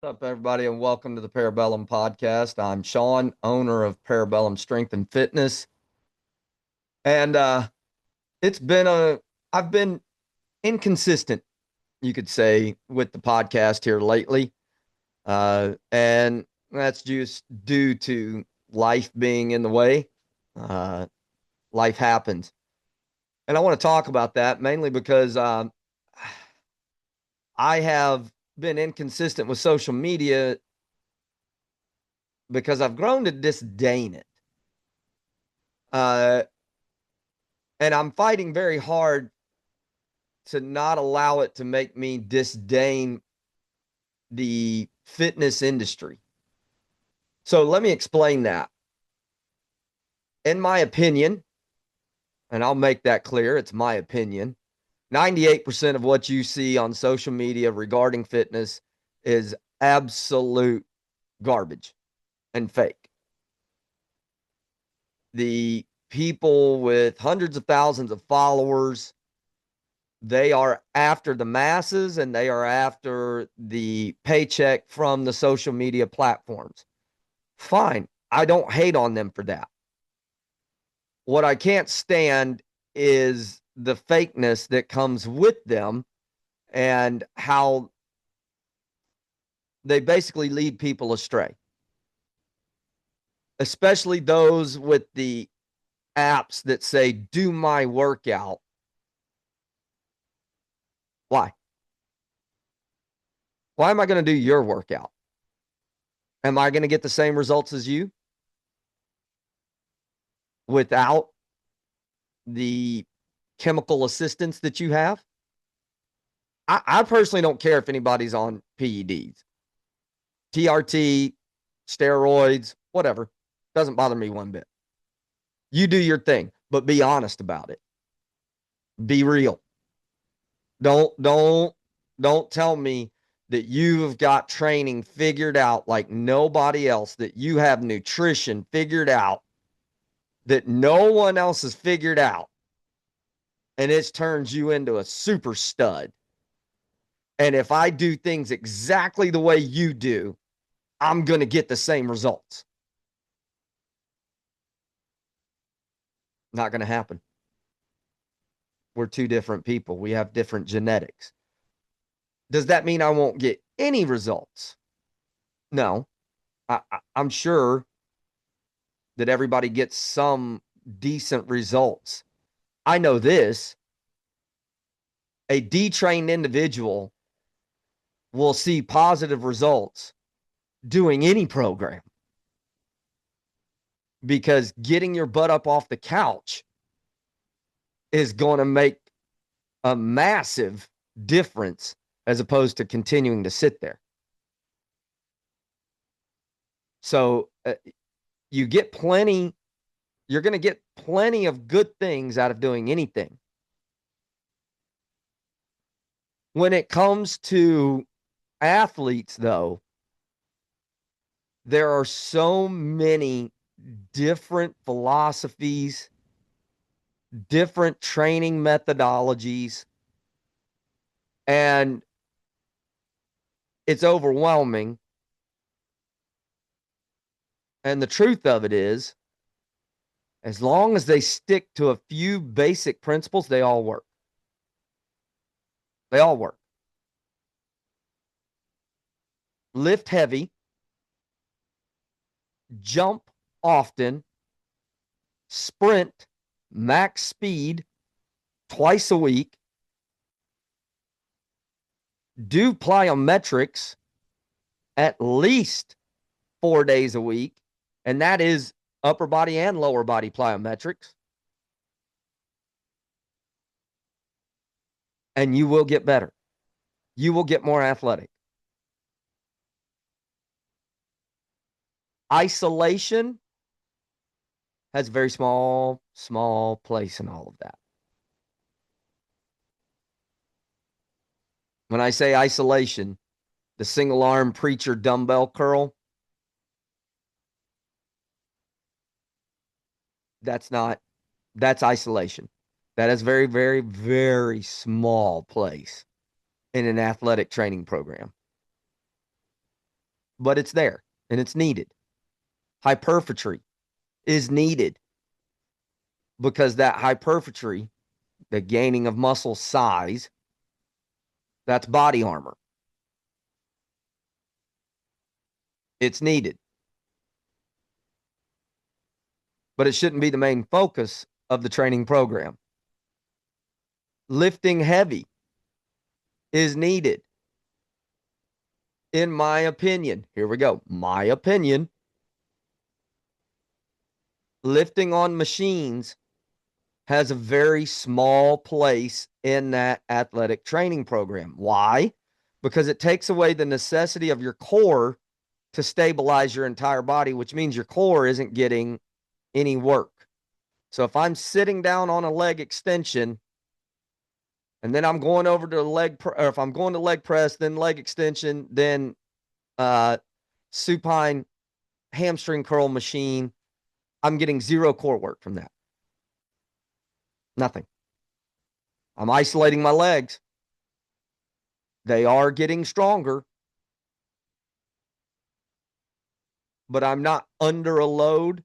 What's up, everybody, and welcome to the Parabellum Podcast. I'm Sean, owner of Parabellum Strength and Fitness. And it's been I've been inconsistent, you could say, with the podcast here lately. And that's just due to life being in the way. Uh, Life happens. And I want to talk about that mainly because I have been inconsistent with social media because I've grown to disdain it. Uh, and I'm fighting very hard to not allow it to make me disdain the fitness industry. So let me explain that. In my opinion, and I'll make that clear, it's my opinion, 98% of what you see on social media regarding fitness is absolute garbage and fake. The people with hundreds of thousands of followers, they are after the masses and they are after the paycheck from the social media platforms. Fine. I don't hate on them for that. What I can't stand is the fakeness that comes with them and how they basically lead people astray, especially those with the apps that say, do my workout. Why? Why am I going to do your workout? Am I going to get the same results as you without the chemical assistance that you have? I personally don't care if anybody's on PEDs, TRT, steroids, whatever. Doesn't bother me one bit. You do your thing, but be honest about it. Be real. Don't tell me that you've got training figured out like nobody else, that you have nutrition figured out that no one else has figured out, and it turns you into a super stud. And if I do things exactly the way you do, I'm going to get the same results. Not going to happen. We're two different people. We have different genetics. Does that mean I won't get any results? No. I'm sure that everybody gets some decent results. I know this: a detrained individual will see positive results doing any program because getting your butt up off the couch is going to make a massive difference as opposed to continuing to sit there. So you get plenty, you're going to get plenty of good things out of doing anything. When it comes to athletes, though, there are so many different philosophies, different training methodologies, and it's overwhelming. And the truth of it is, as long as they stick to a few basic principles, they all work. They all work. Lift heavy, jump often, sprint max speed twice a week, do plyometrics at least 4 days a week, and that is upper body and lower body plyometrics, and you will get better. You will get more athletic. Isolation has a very small place in all of that. When I say isolation, the single arm preacher dumbbell curl, that's isolation. That is very small place in an athletic training program. but it's there and it's needed. Hypertrophy is needed because that hypertrophy, the gaining of muscle size, that's body armor. It's needed. But it shouldn't be the main focus of the training program. Lifting heavy is needed. In my opinion, here we go. My opinion, lifting on machines has a very small place in that athletic training program. Why? Because it takes away the necessity of your core to stabilize your entire body, which means your core isn't getting any work. So if I'm sitting down on a leg extension and then I'm going over to or if I'm going to leg press, then leg extension, then supine hamstring curl machine, I'm getting zero core work from that. Nothing. I'm isolating my legs. They are getting stronger, but I'm not under a load,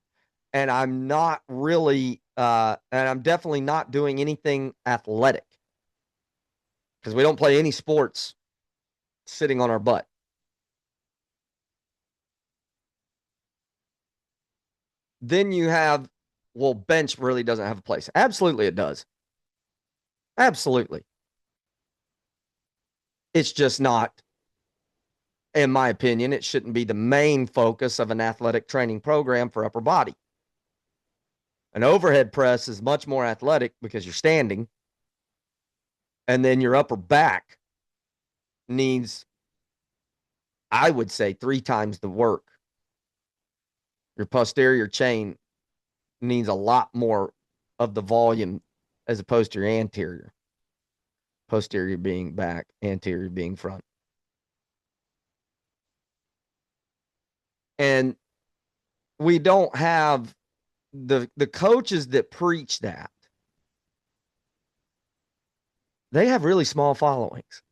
and I'm not really, and I'm definitely not doing anything athletic because we don't play any sports sitting on our butt. Then you have, well, bench really doesn't have a place. Absolutely, it does. Absolutely. It's just not, in my opinion, it shouldn't be the main focus of an athletic training program for upper body. An overhead press is much more athletic because you're standing, and then your upper back needs, I would say, 3 times the work. Your posterior chain needs a lot more of the volume as opposed to your anterior. Posterior being back, anterior being front. And we don't have the coaches that preach that. They have really small followings.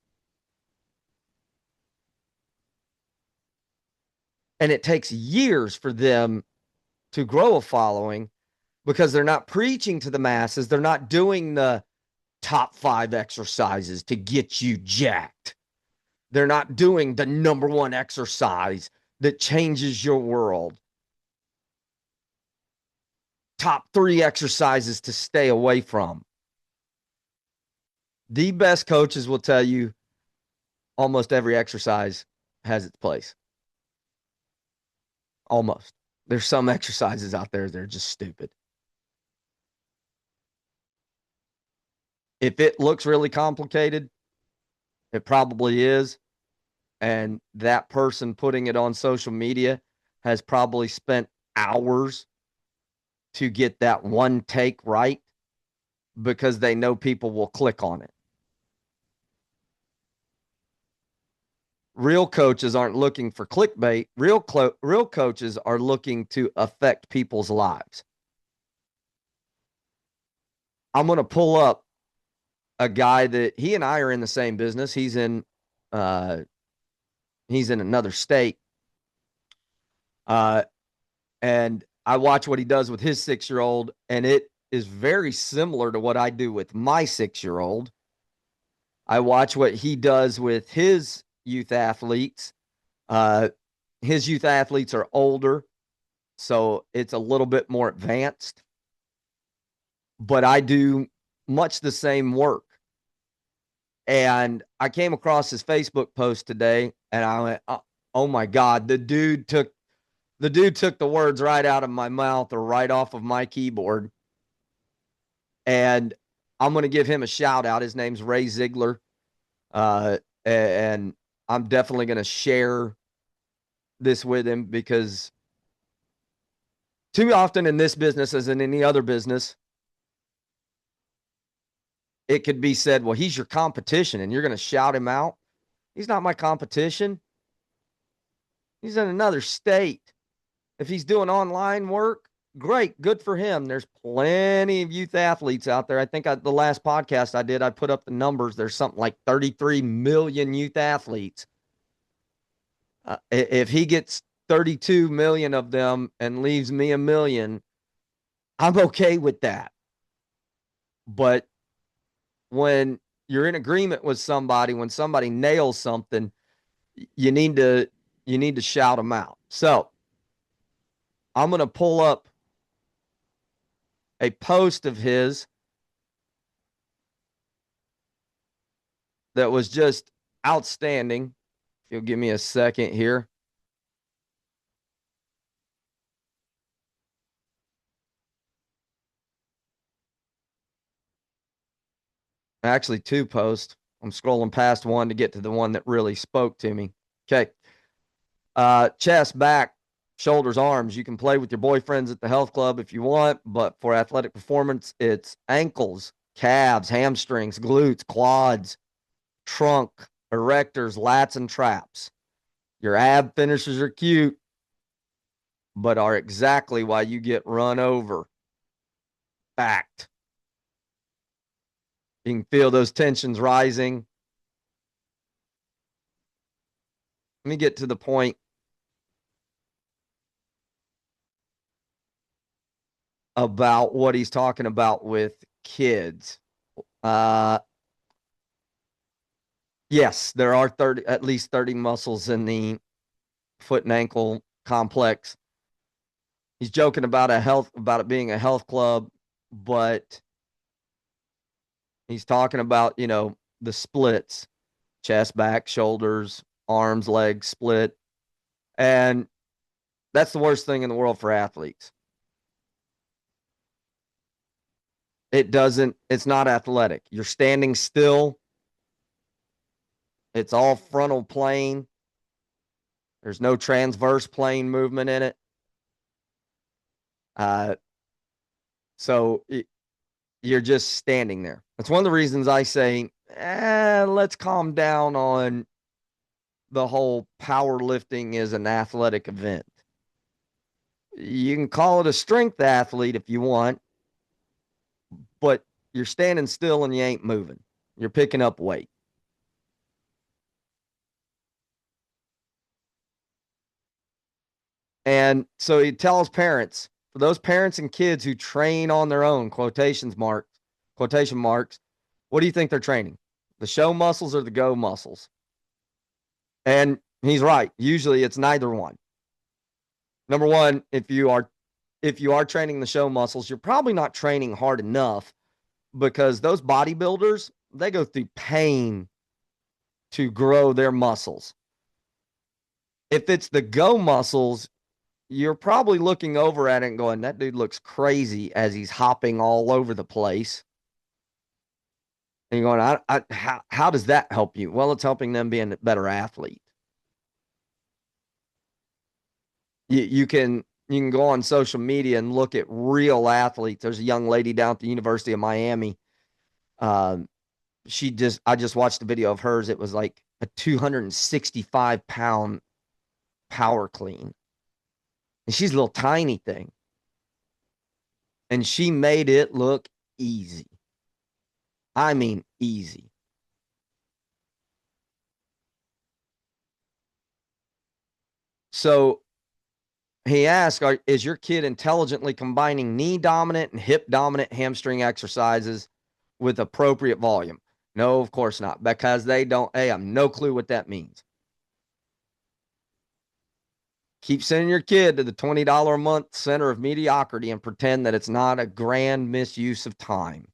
And it takes years for them to grow a following because they're not preaching to the masses. They're not doing the top 5 exercises to get you jacked. They're not doing the number 1 exercise that changes your world. Top 3 exercises to stay away from. The best coaches will tell you almost every exercise has its place. Almost. There's some exercises out there that are just stupid. If it looks really complicated, it probably is. And that person putting it on social media has probably spent hours to get that one take right because they know people will click on it. Real coaches aren't looking for clickbait. Real coaches are looking to affect people's lives. I'm going to pull up a guy that he and I are in the same business. He's in another state. And I watch what he does with his 6-year-old, and it is very similar to what I do with my 6-year-old. I watch what he does with his youth athletes. His youth athletes are older, so it's a little bit more advanced. But I do much the same work. And I came across his Facebook post today, and I went, oh my God, the dude took the words right out of my mouth or right off of my keyboard. And I'm going to give him a shout out. His name's Ray Zingler. And I'm definitely going to share this with him because too often in this business, as in any other business, it could be said, well, he's your competition and you're going to shout him out. He's not my competition. He's in another state. If he's doing online work, great, good for him. There's plenty of youth athletes out there. I think the last podcast I did, I put up the numbers. There's something like 33 million youth athletes. If he gets 32 million of them and leaves me a million, I'm okay with that. But when you're in agreement with somebody, when somebody nails something, you need to shout them out. So I'm going to pull up a post of his that was just outstanding. If you'll give me a second here. Actually, two posts. I'm scrolling past one to get to the one that really spoke to me. Okay. Chest, back, shoulders, arms. You can play with your boyfriends at the health club if you want, but for athletic performance, it's ankles, calves, hamstrings, glutes, quads, trunk, erectors, lats, and traps. Your ab finishers are cute, but are exactly why you get run over. Fact. You can feel those tensions rising. Let me get to the point about what he's talking about with kids. Uh, yes, there are at least 30 muscles in the foot and ankle complex. He's joking about about it being a health club, but he's talking about, the splits, chest, back, shoulders, arms, legs, split. And that's the worst thing in the world for athletes. It's not athletic. You're standing still. It's all frontal plane. There's no transverse plane movement in it. Uh, so you're just standing there. That's one of the reasons I say, let's calm down on the whole powerlifting is an athletic event. You can call it a strength athlete if you want, but you're standing still and you ain't moving. You're picking up weight. And so he tells parents, for those parents and kids who train on their own, quotation marks, what do you think they're training? The show muscles or the go muscles? And he's right. Usually it's neither one. Number one, if you are training the show muscles, you're probably not training hard enough because those bodybuilders, they go through pain to grow their muscles. If it's the go muscles, you're probably looking over at it and going, that dude looks crazy as he's hopping all over the place. And you're going, how does that help you? Well, it's helping them be a better athlete. You can go on social media and look at real athletes. There's a young lady down at the University of Miami. Um, I just watched a video of hers. It was like a 265-pound power clean. And she's a little tiny thing. And she made it look easy. I mean, easy. So he asked, is your kid intelligently combining knee dominant and hip dominant hamstring exercises with appropriate volume? No, of course not, because they have no clue what that means. Keep sending your kid to the $20 a month center of mediocrity and pretend that it's not a grand misuse of time.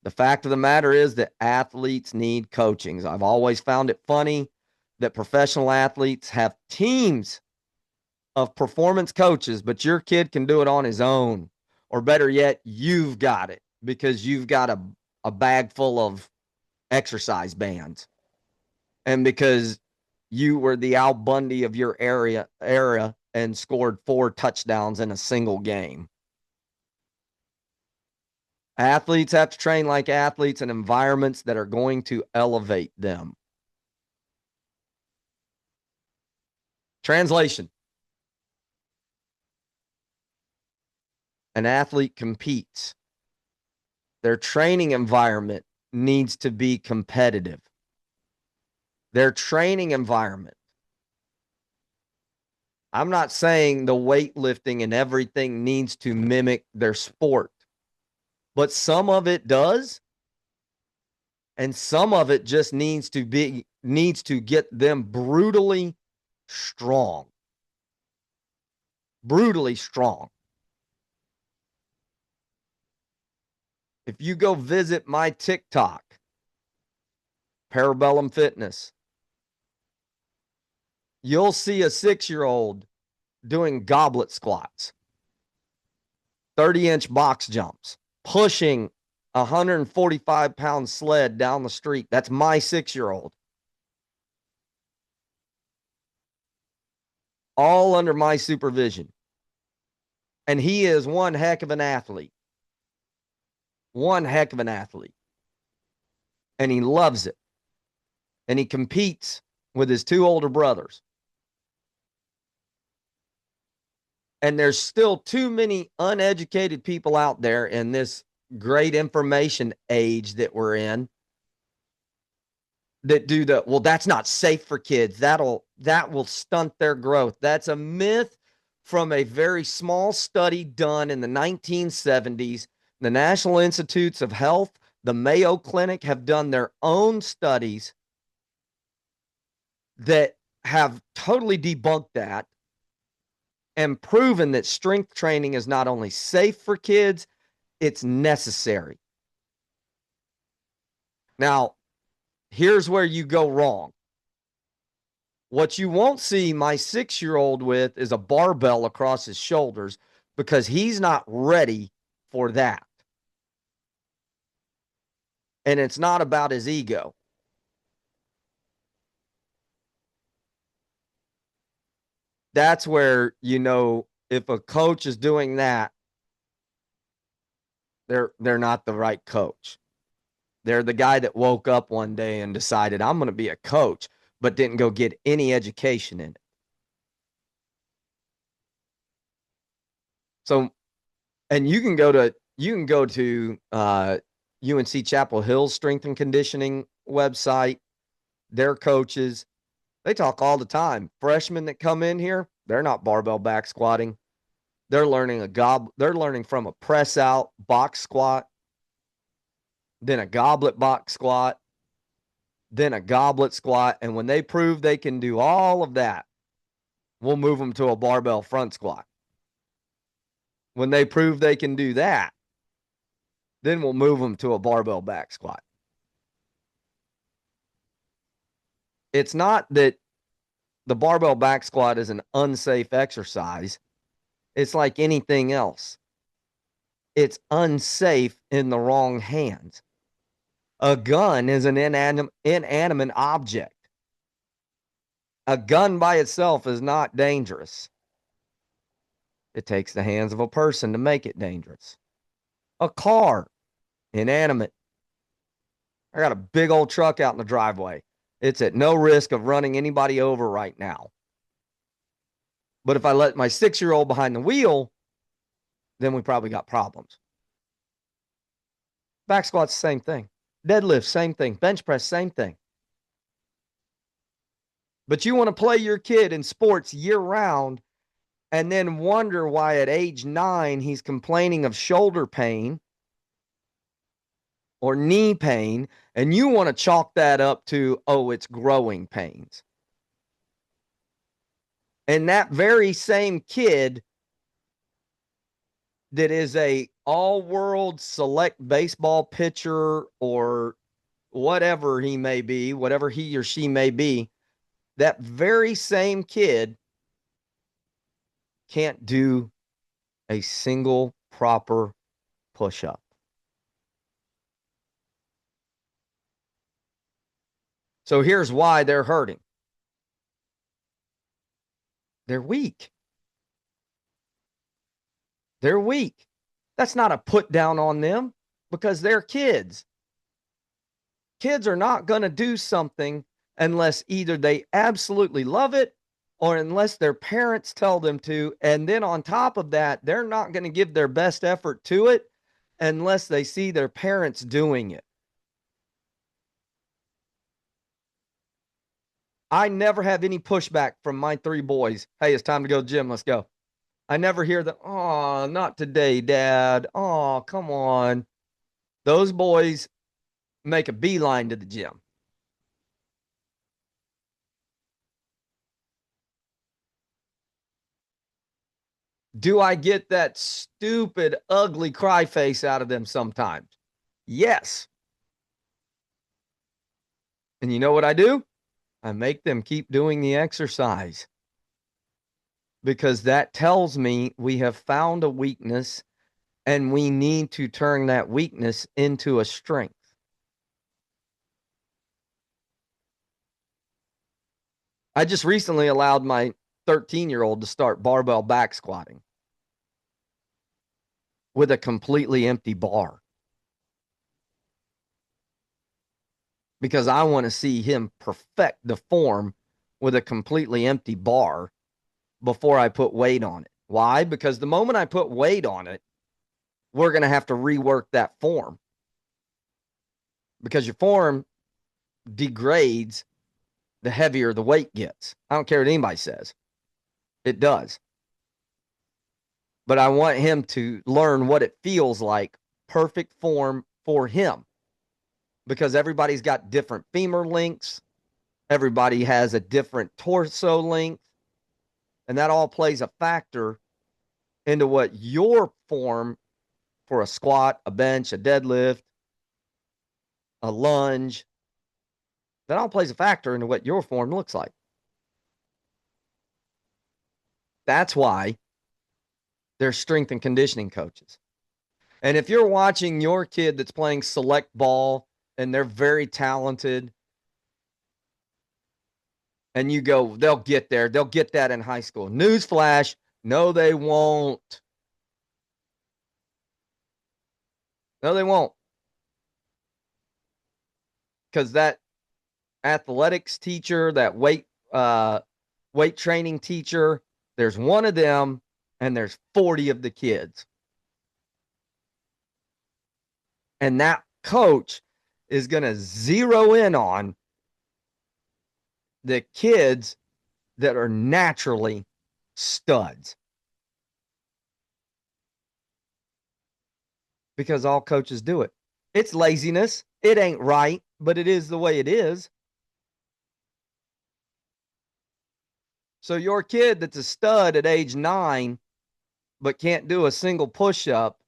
The fact of the matter is that athletes need coachings. I've always found it funny that professional athletes have teams of performance coaches, but your kid can do it on his own. Or better yet, you've got it because you've got a bag full of exercise bands. And because you were the Al Bundy of your era and scored 4 touchdowns in a single game. Athletes have to train like athletes in environments that are going to elevate them. Translation. An athlete competes. Their training environment needs to be competitive. Their training environment I'm not saying the weightlifting and everything needs to mimic their sport, but some of it does. And some of it just needs to get them brutally strong. Brutally strong. If you go visit my TikTok, Parabellum Fitness, you'll see a 6-year-old doing goblet squats, 30-inch box jumps, pushing a 145-pound sled down the street. That's my 6-year-old. All under my supervision. And he is one heck of an athlete. One heck of an athlete. And he loves it. And he competes with his 2 older brothers. And there's still too many uneducated people out there in this great information age that we're in that do well, that's not safe for kids. That will stunt their growth. That's a myth from a very small study done in the 1970s. The National Institutes of Health, the Mayo Clinic have done their own studies that have totally debunked that and proven that strength training is not only safe for kids, it's necessary. Now, here's where you go wrong. What you won't see my 6-year-old with is a barbell across his shoulders because he's not ready for that. And it's not about his ego. That's where, if a coach is doing that, they're not the right coach. They're the guy that woke up one day and decided, I'm going to be a coach, but didn't go get any education in it. So, and you can go to UNC Chapel Hill's strength and conditioning website. Their coaches, they talk all the time. Freshmen that come in here, they're not barbell back squatting. They're learning from a press out box squat, then a goblet box squat, then a goblet squat. And when they prove they can do all of that, we'll move them to a barbell front squat. When they prove they can do that, then we'll move them to a barbell back squat. It's not that the barbell back squat is an unsafe exercise. It's like anything else. It's unsafe in the wrong hands. A gun is an inanimate object. A gun by itself is not dangerous. It takes the hands of a person to make it dangerous. A car, inanimate. I got a big old truck out in the driveway. It's at no risk of running anybody over right now. But if I let my 6-year-old behind the wheel, then we probably got problems. Back squat's the same thing. Deadlift, same thing. Bench press, same thing. But you want to play your kid in sports year round and then wonder why at age 9 he's complaining of shoulder pain or knee pain, and you want to chalk that up to, it's growing pains. And that very same kid that is a all-world select baseball pitcher or whatever he may be, whatever he or she may be, that very same kid can't do a single proper push-up. So here's why they're hurting. They're weak. They're weak. That's not a put down on them because they're kids. Kids are not going to do something unless either they absolutely love it or unless their parents tell them to. And then on top of that, they're not going to give their best effort to it unless they see their parents doing it. I never have any pushback from my 3 boys. Hey, it's time to go to the gym. Let's go. I never hear the, oh, not today, Dad. Oh, come on. Those boys make a beeline to the gym. Do I get that stupid, ugly cry face out of them sometimes? Yes. And you know what I do? I make them keep doing the exercise because that tells me we have found a weakness and we need to turn that weakness into a strength. I just recently allowed my 13-year-old to start barbell back squatting with a completely empty bar because I want to see him perfect the form with a completely empty bar before I put weight on it. Why? Because the moment I put weight on it, we're going to have to rework that form because your form degrades the heavier the weight gets. I don't care what anybody says. It does. But I want him to learn what it feels like, perfect form for him, because everybody's got different femur lengths. Everybody has a different torso length. And that all plays a factor into what your form for a squat, a bench, a deadlift, a lunge, that all plays a factor into what your form looks like. That's why there's strength and conditioning coaches. And if you're watching your kid that's playing select ball and they're very talented, and you go, they'll get there, they'll get that in high school. Newsflash, no, they won't. No, they won't. Because that athletics teacher, that weight training teacher, there's one of them and there's 40 of the kids. And that coach is going to zero in on the kids that are naturally studs. Because all coaches do it. It's laziness. It ain't right, but it is the way it is. So your kid that's a stud at age 9 but can't do a single push-up,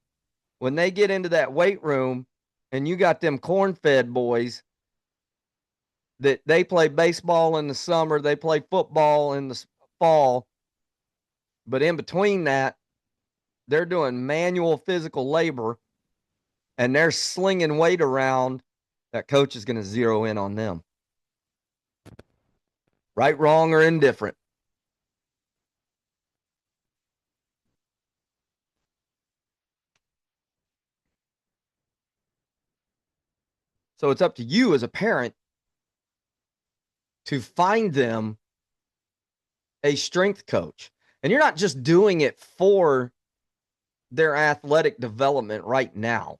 when they get into that weight room and you got them corn-fed boys that they play baseball in the summer, they play football in the fall, but in between that, they're doing manual physical labor and they're slinging weight around, that coach is going to zero in on them. Right, wrong, or indifferent. So it's up to you as a parent to find them a strength coach. And you're not just doing it for their athletic development right now.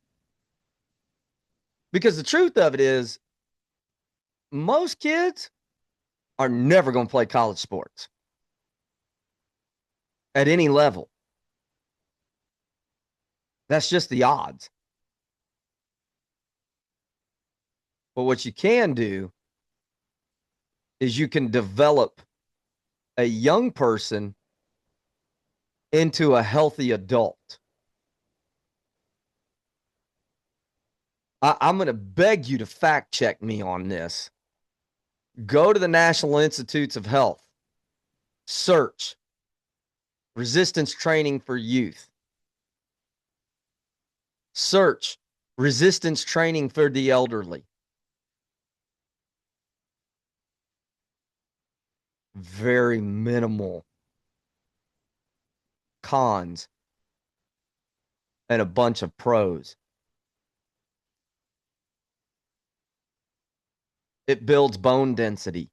Because the truth of it is, most kids are never going to play college sports at any level. That's just the odds. But what you can do is you can develop a young person into a healthy adult. I'm going to beg you to fact check me on this. Go to the National Institutes of Health, search resistance training for youth, search resistance training for the elderly. Very minimal cons and a bunch of pros. It builds bone density.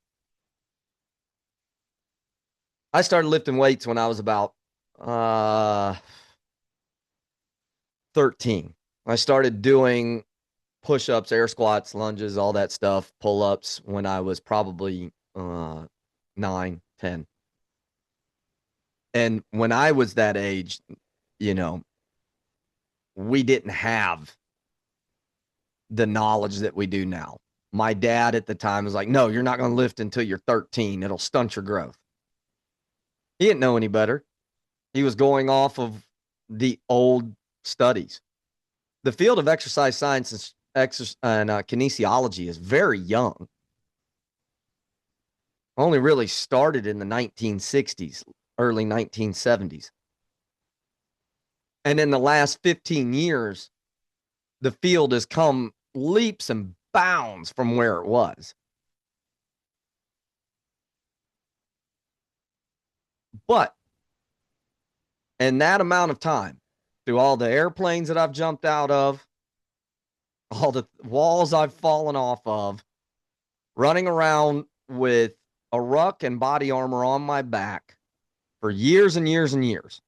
I started lifting weights when I was about 13. I started doing push-ups, air squats, lunges, all that stuff, pull-ups when I was probably uh, 9, 10. And when I was that age, you know, we didn't have the knowledge that we do now. My dad at the time was like, no, you're not going to lift until you're 13. It'll stunt your growth. He didn't know any better. He was going off of the old studies. The field of exercise science and kinesiology is very young. Only really started in the 1960s, early 1970s. And in the last 15 years, the field has come leaps and bounds from where it was. But in that amount of time, through all the airplanes that I've jumped out of, all the walls I've fallen off of, running around with a ruck and body armor on my back for years and years and years,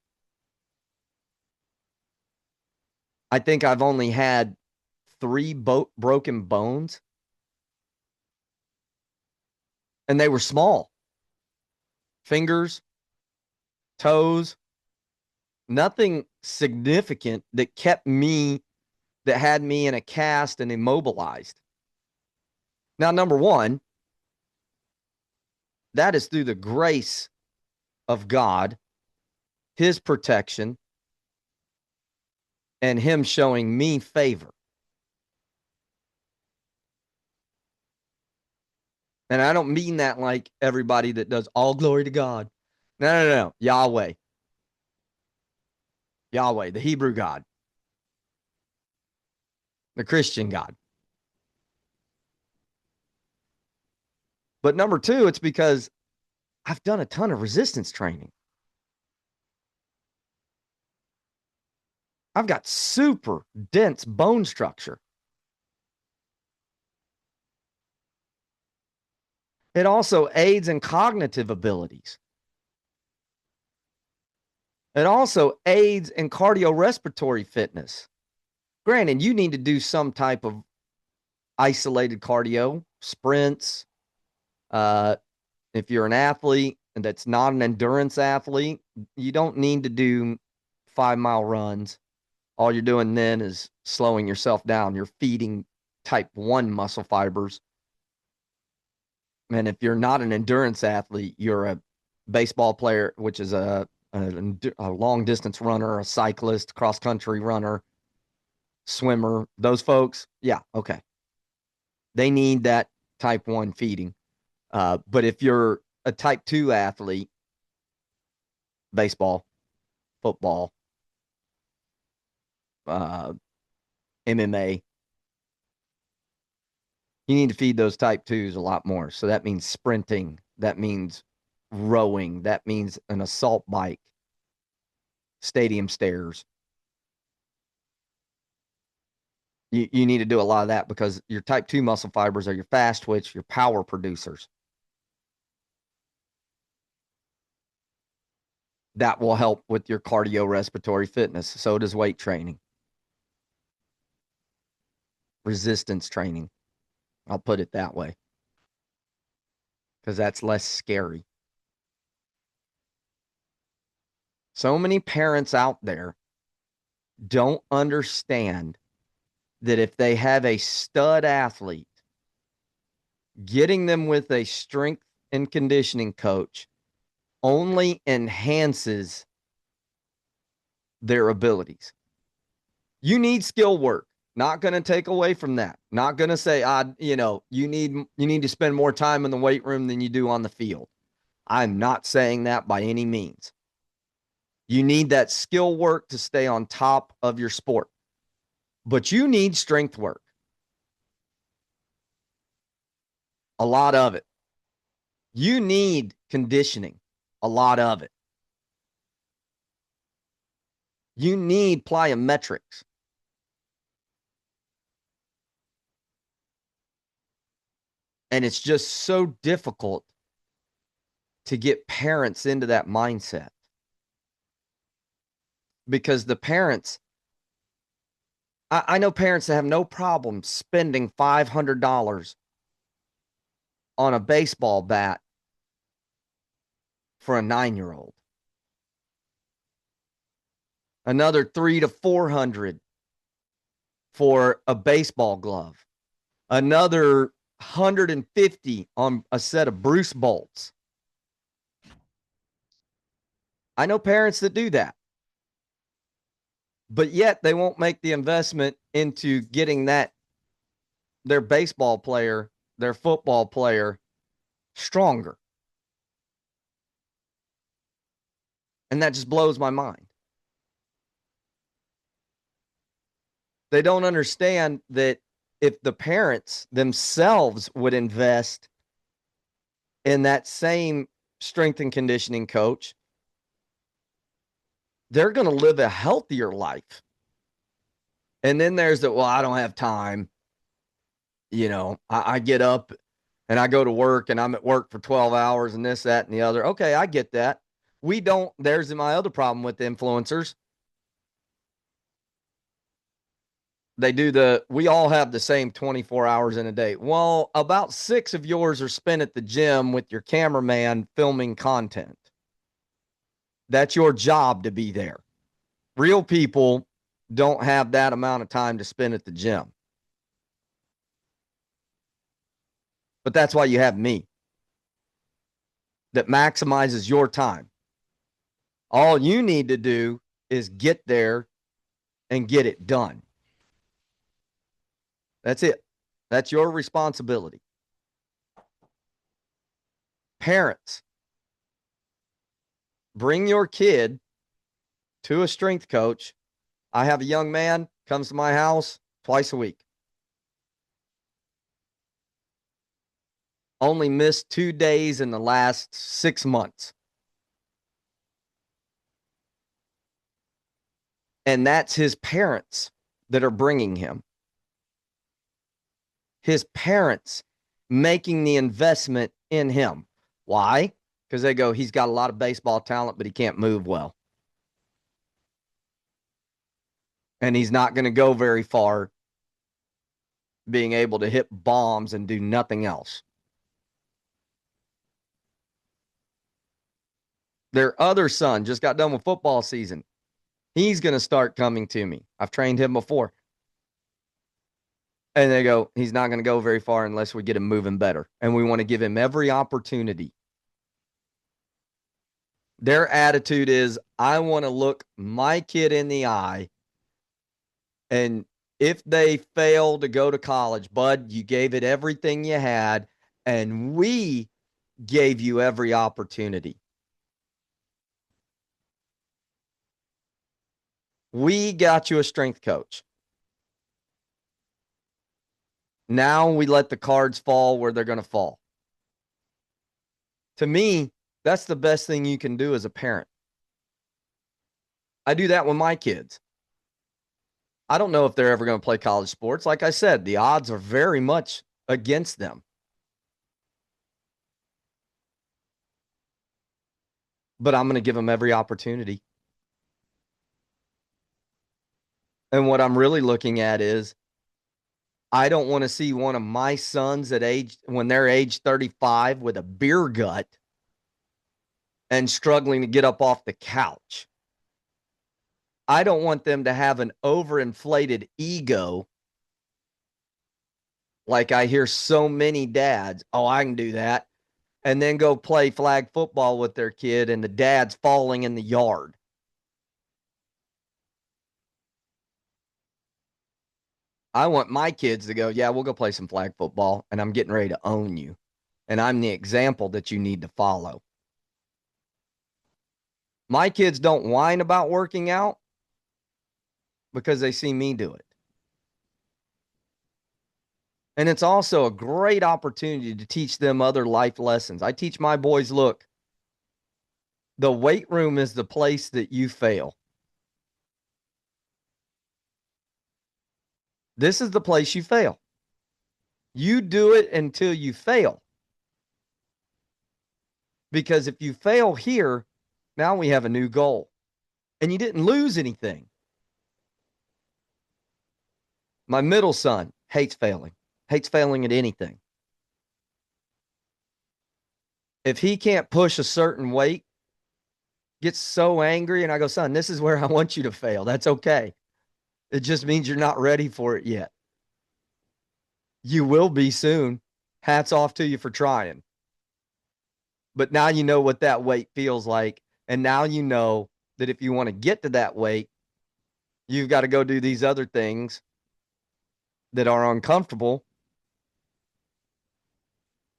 I think I've only had 3 broken bones, and they were small. Fingers, toes, nothing significant that had me in a cast and immobilized. Now, number one, that is through the grace of God, his protection, and him showing me favor. And I don't mean that like everybody that does all glory to God. No. Yahweh. Yahweh, the Hebrew God, the Christian God. But number two, it's because I've done a ton of resistance training. I've got super dense bone structure. It also aids in cognitive abilities. It also aids in cardiorespiratory fitness. Granted, you need to do some type of isolated cardio, sprints. If you're an athlete and that's not an endurance athlete, you don't need to do 5-mile runs. All you're doing then is slowing yourself down. You're feeding type 1 muscle fibers. And if you're not an endurance athlete, you're a baseball player, which is a long distance runner, a cyclist, cross country runner, swimmer, those folks. Yeah. Okay. They need that type 1 feeding. But if you're a type 2 athlete, baseball, football, MMA, you need to feed those type 2s a lot more. So that means sprinting. That means rowing. That means an assault bike, stadium stairs. You need to do a lot of that because your type 2 muscle fibers are your fast twitch, your power producers. That will help with your cardiorespiratory fitness. So does weight training, resistance training. I'll put it that way because that's less scary. So many parents out there don't understand that if they have a stud athlete, getting them with a strength and conditioning coach only enhances their abilities. You need skill work. Not going to take away from that. Not going to say, you need to spend more time in the weight room than you do on the field. I'm not saying that by any means. You need that skill work to stay on top of your sport. But you need strength work. A lot of it. You need conditioning. A lot of it. You need plyometrics. And it's just so difficult to get parents into that mindset. Because the parents, I know parents that have no problem spending $500 on a baseball bat for a 9-year-old. Another 300 to 400 for a baseball glove. Another 150 on a set of Bruce bolts. I know parents that do that, but yet they won't make the investment into getting their baseball player, their football player stronger. And that just blows my mind. They don't understand that if the parents themselves would invest in that same strength and conditioning coach, they're going to live a healthier life. And then there's the, well, I don't have time. I get up and I go to work and I'm at work for 12 hours and this, that, and the other. Okay, I get that. There's my other problem with influencers. We all have the same 24 hours in a day. Well, about 6 of yours are spent at the gym with your cameraman filming content. That's your job to be there. Real people don't have that amount of time to spend at the gym. But that's why you have me that maximizes your time. All you need to do is get there and get it done. That's it. That's your responsibility. Parents, bring your kid to a strength coach. I have a young man comes to my house twice a week. Only missed 2 days in the last 6 months. And that's his parents that are bringing him. His parents making the investment in him. Why? Because they go, he's got a lot of baseball talent, but he can't move well. And he's not going to go very far being able to hit bombs and do nothing else. Their other son just got done with football season. He's going to start coming to me. I've trained him before. And they go, he's not going to go very far unless we get him moving better. And we want to give him every opportunity. Their attitude is, I want to look my kid in the eye. And if they fail to go to college, bud, you gave it everything you had. And we gave you every opportunity. We got you a strength coach. Now we let the cards fall where they're going to fall. To me, that's the best thing you can do as a parent. I do that with my kids. I don't know if they're ever going to play college sports. Like I said, the odds are very much against them. But I'm going to give them every opportunity. And what I'm really looking at is, I don't want to see one of my sons when they're age 35 with a beer gut and struggling to get up off the couch. I don't want them to have an overinflated ego. Like I hear so many dads, oh, I can do that. And then go play flag football with their kid and the dad's falling in the yard. I want my kids to go, yeah, we'll go play some flag football, and I'm getting ready to own you. And I'm the example that you need to follow. My kids don't whine about working out because they see me do it. And it's also a great opportunity to teach them other life lessons. I teach my boys, look, the weight room is the place that you fail. This is the place you fail. You do it until you fail. Because if you fail here, now we have a new goal. And you didn't lose anything. My middle son hates failing at anything. If he can't push a certain weight, gets so angry, and I go, son, this is where I want you to fail. That's okay. It just means you're not ready for it yet. You will be soon. Hats off to you for trying. But now you know what that weight feels like. And now you know that if you want to get to that weight, you've got to go do these other things that are uncomfortable,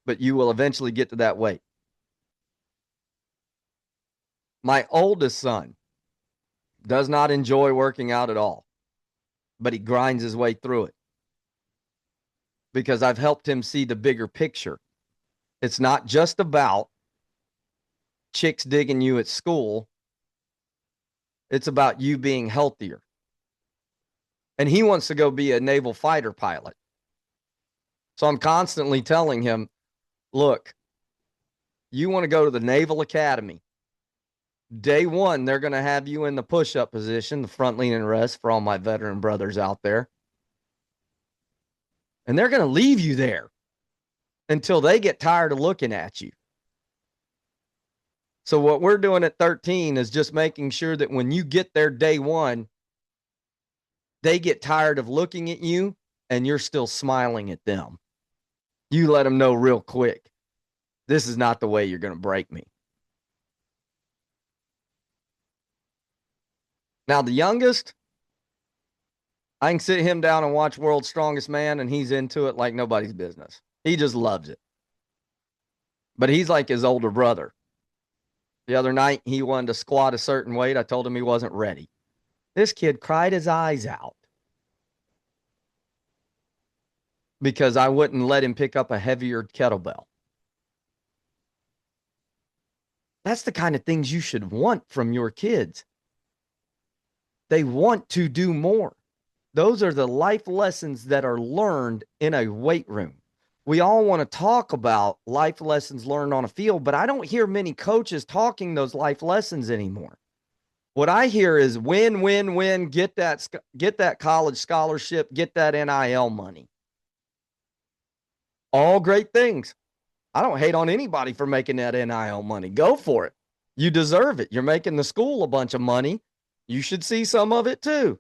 but you will eventually get to that weight. My oldest son does not enjoy working out at all, but he grinds his way through it because I've helped him see the bigger picture. It's not just about chicks digging you at school. It's about you being healthier. And he wants to go be a naval fighter pilot. So I'm constantly telling him, look, you want to go to the Naval Academy. Day one, they're going to have you in the push-up position, the front lean and rest for all my veteran brothers out there. And they're going to leave you there until they get tired of looking at you. So what we're doing at 13 is just making sure that when you get there day one, they get tired of looking at you and you're still smiling at them. You let them know real quick, this is not the way you're going to break me. Now, the youngest, I can sit him down and watch World's Strongest Man, and he's into it like nobody's business. He just loves it. But he's like his older brother. The other night, he wanted to squat a certain weight. I told him he wasn't ready. This kid cried his eyes out because I wouldn't let him pick up a heavier kettlebell. That's the kind of things you should want from your kids. They want to do more. Those are the life lessons that are learned in a weight room. We all want to talk about life lessons learned on a field, but I don't hear many coaches talking those life lessons anymore. What I hear is win, win, win, get that college scholarship, get that NIL money. All great things. I don't hate on anybody for making that NIL money. Go for it. You deserve it. You're making the school a bunch of money. You should see some of it too.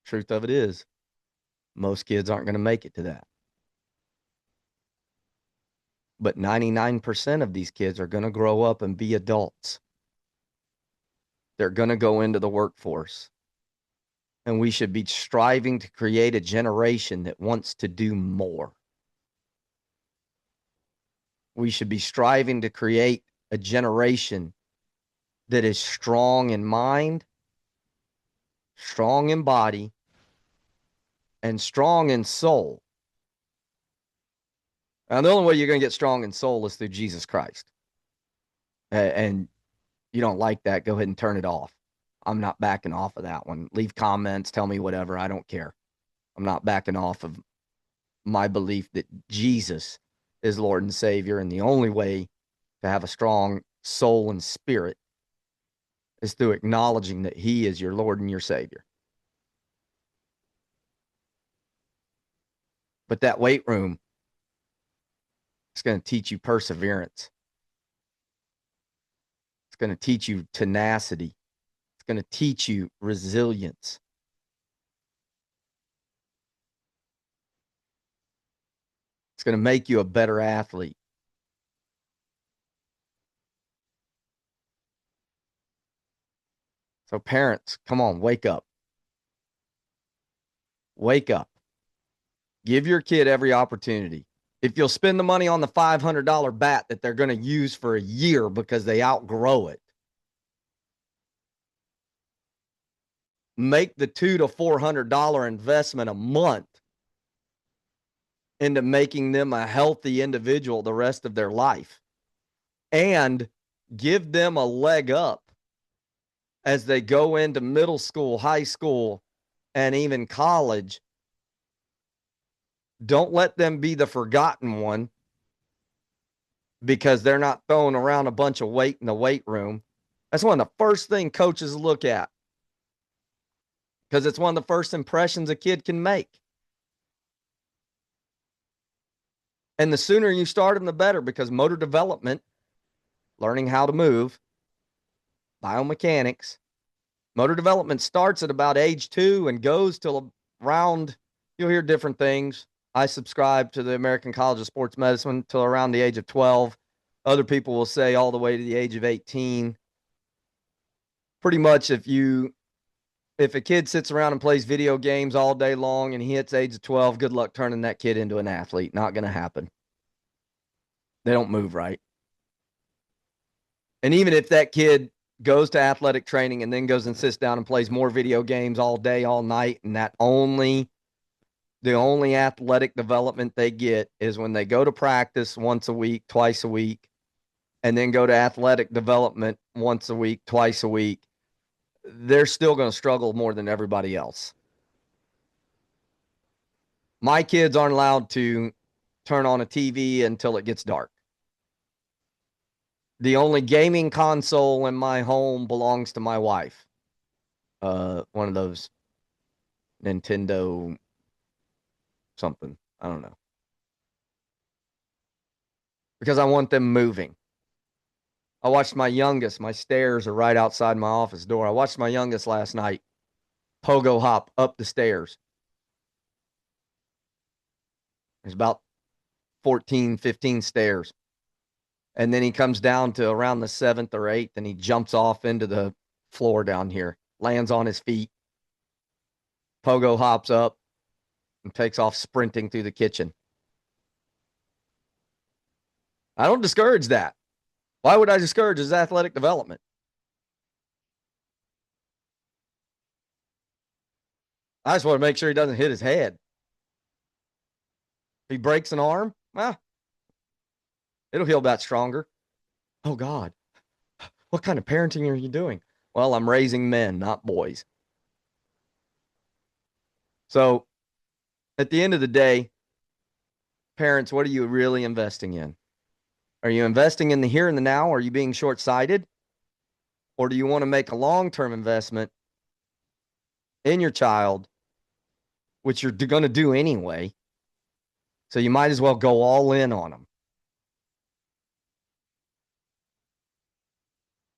Truth of it is, most kids aren't going to make it to that. But 99% of these kids are going to grow up and be adults. They're going to go into the workforce. And we should be striving to create a generation that wants to do more. We should be striving to create a generation that is strong in mind, strong in body, and strong in soul. And the only way you're going to get strong in soul is through Jesus Christ. And you don't like that, go ahead and turn it off. I'm not backing off of that one. Leave comments, tell me whatever. I don't care. I'm not backing off of my belief that Jesus is Lord and Savior. And the only way to have a strong soul and spirit is through acknowledging that He is your Lord and your Savior. But that weight room, it's going to teach you perseverance. It's going to teach you tenacity. It's going to teach you resilience. It's going to make you a better athlete. So parents, come on, wake up. Wake up. Give your kid every opportunity. If you'll spend the money on the $500 bat that they're going to use for a year because they outgrow it, make the $200 to $400 investment a month into making them a healthy individual the rest of their life, and give them a leg up as they go into middle school, high school, and even college. Don't let them be the forgotten one because they're not throwing around a bunch of weight in the weight room. That's one of the first things coaches look at because it's one of the first impressions a kid can make. And the sooner you start them, the better, because motor development, learning how to move, biomechanics, motor development starts at about age 2 and goes till around, you'll hear different things. I subscribe to the American College of Sports Medicine till around the age of 12. Other people will say all the way to the age of 18. Pretty much if a kid sits around and plays video games all day long and he hits age of 12, good luck turning that kid into an athlete. Not going to happen. They don't move right. And even if that kid goes to athletic training and then goes and sits down and plays more video games all day, all night, and the only athletic development they get is when they go to practice once a week, twice a week, and then go to athletic development once a week, twice a week, they're still going to struggle more than everybody else. My kids aren't allowed to turn on a TV until it gets dark. The only gaming console in my home belongs to my wife. One of those Nintendo something. I don't know. Because I want them moving. I watched my youngest. My stairs are right outside my office door. I watched my youngest last night pogo hop up the stairs. There's about 14, 15 stairs. And then he comes down to around the 7th or 8th, and he jumps off into the floor down here, lands on his feet, pogo hops up, and takes off sprinting through the kitchen. I don't discourage that. Why would I discourage his athletic development? I just want to make sure he doesn't hit his head. If he breaks an arm, well, it'll heal back stronger. Oh, God. What kind of parenting are you doing? Well, I'm raising men, not boys. So at the end of the day, parents, what are you really investing in? Are you investing in the here and the now? Are you being short-sighted? Or do you want to make a long-term investment in your child, which you're going to do anyway? So you might as well go all in on them.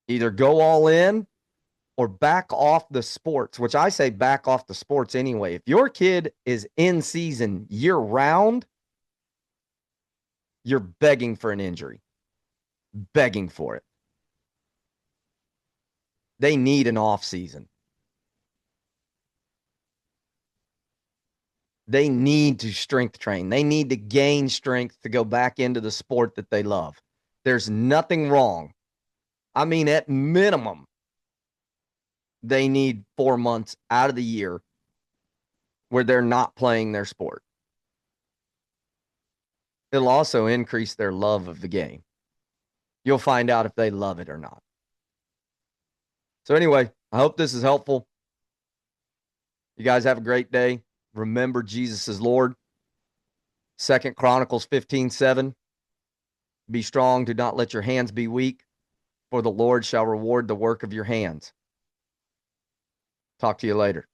Either go all in or back off the sports, which I say back off the sports anyway. If your kid is in season year round, you're begging for an injury, begging for it. They need an off season. They need to strength train. They need to gain strength to go back into the sport that they love. There's nothing wrong. I mean, at minimum, they need 4 months out of the year where they're not playing their sport. It'll also increase their love of the game. You'll find out if they love it or not. So anyway, I hope this is helpful. You guys have a great day. Remember, Jesus is Lord. 2 Chronicles 15:7. Be strong. Do not let your hands be weak, for the Lord shall reward the work of your hands. Talk to you later.